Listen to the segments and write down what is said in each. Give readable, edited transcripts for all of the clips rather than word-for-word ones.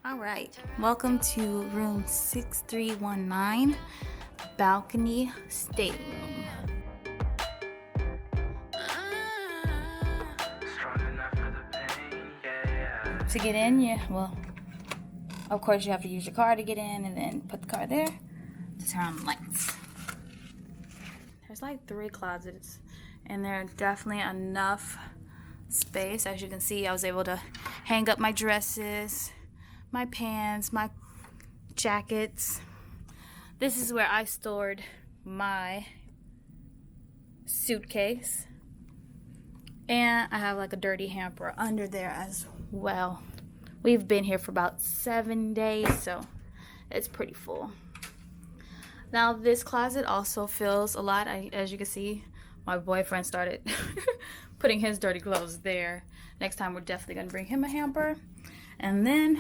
All right, welcome to room 6319, Balcony Stateroom. To get in, of course you have to use your car to get in and then put the car there to turn on the lights. There's like 3 closets and there's definitely enough space. As you can see, I was able to hang up my dresses, my pants, my jackets. This is where I stored my suitcase, and I have like a dirty hamper under there as well. We've been here for about 7 days, so it's pretty full. Now this closet also fills a lot. As you can see, my boyfriend started putting his dirty clothes there. Next time we're definitely gonna bring him a hamper. And then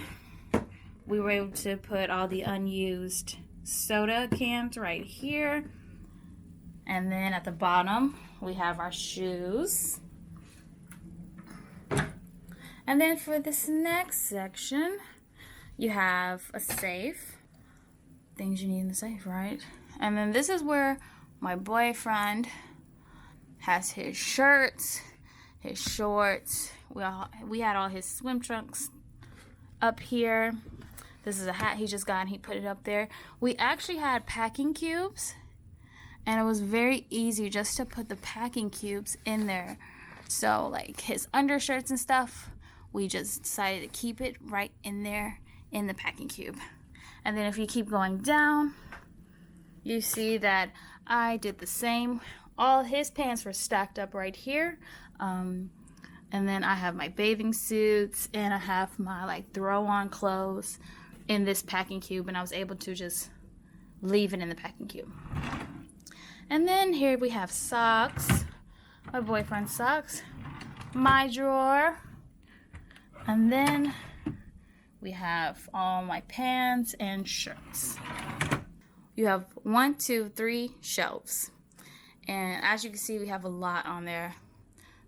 we were able to put all the unused soda cans right here. And then at the bottom, we have our shoes. And then for this next section, you have a safe. Things you need in the safe, right? And then this is where my boyfriend has his shirts, his shorts. We had all his swim trunks up here. This is a hat he just got and he put it up there. We actually had packing cubes, and it was very easy just to put the packing cubes in there. So like his undershirts and stuff, we just decided to keep it right in there in the packing cube. And then if you keep going down, you see that I did the same. All his pants were stacked up right here. And then I have my bathing suits and I have my like throw on clothes in this packing cube, and I was able to just leave it in the packing cube. And then here we have socks, my boyfriend's socks, my drawer, and then we have all my pants and shirts. You have 1, 2, 3 shelves, and as you can see, we have a lot on there.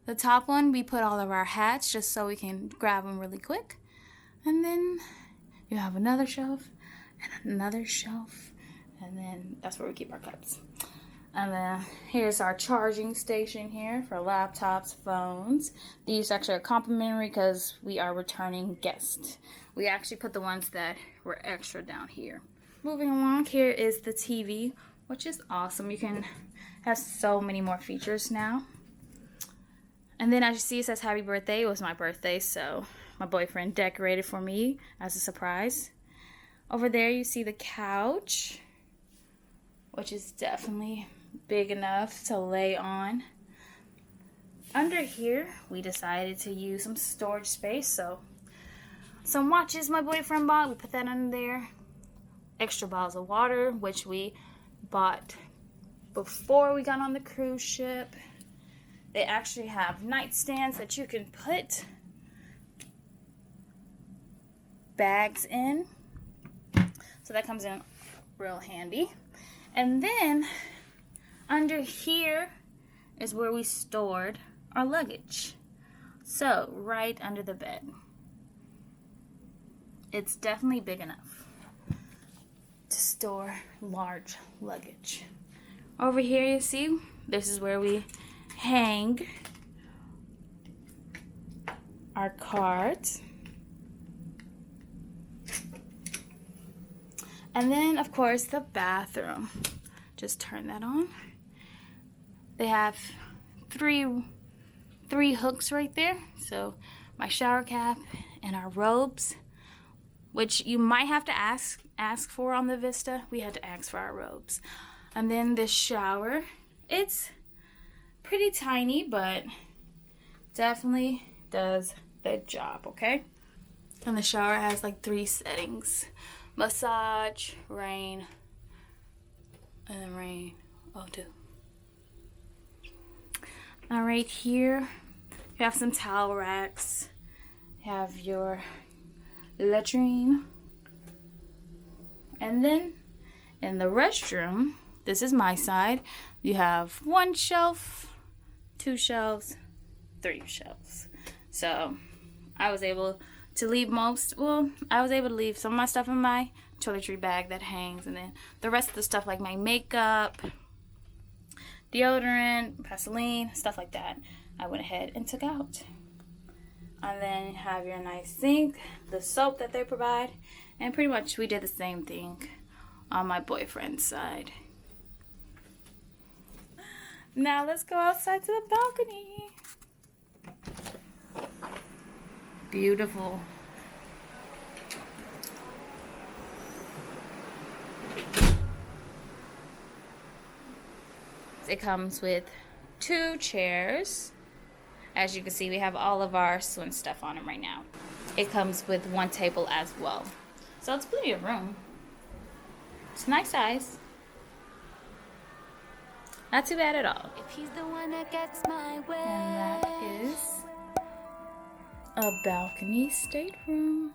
The top one, we put all of our hats just so we can grab them really quick. And then you have another shelf and another shelf, and then that's where we keep our cups. And then here's our charging station here for laptops, phones. These actually are complimentary because we are returning guests. We actually put the ones that were extra down here. Moving along, here is the TV, which is awesome. You can have so many more features now. And then as you see, it says happy birthday. It was my birthday, so my boyfriend decorated for me as a surprise. Over there you see the couch, which is definitely big enough to lay on. Under here, we decided to use some storage space, so some watches my boyfriend bought, we put that under there. Extra bottles of water, which we bought before we got on the cruise ship. They actually have nightstands that you can put bags in, so that comes in real handy. And then under here is where we stored our luggage, so right under the bed. It's definitely big enough to store large luggage. Over here you see, this is where we hang our cards. And then, of course, the bathroom. Just turn that on. They have three hooks right there. So my shower cap and our robes, which you might have to ask for on the Vista. We had to ask for our robes. And then this shower. It's pretty tiny, but definitely does the job, okay? And the shower has like 3 settings. Massage, rain, and then rain. Oh, 2. Now right here, you have some towel racks. You have your latrine. And then in the restroom, this is my side, you have 1 shelf, 2 shelves, 3 shelves. So I was able to leave most, well, I was able to leave some of my stuff in my toiletry bag that hangs, and then the rest of the stuff like my makeup, deodorant, Vaseline, stuff like that, I went ahead and took out. And then have your nice sink, the soap that they provide, and pretty much we did the same thing on my boyfriend's side. Now let's go outside to the balcony. Beautiful. It comes with 2 chairs. As you can see, we have all of our swim stuff on them right now. It comes with 1 table as well. So it's plenty of room. It's a nice size. Not too bad at all. If he's the one that gets my way. And that is a balcony stateroom.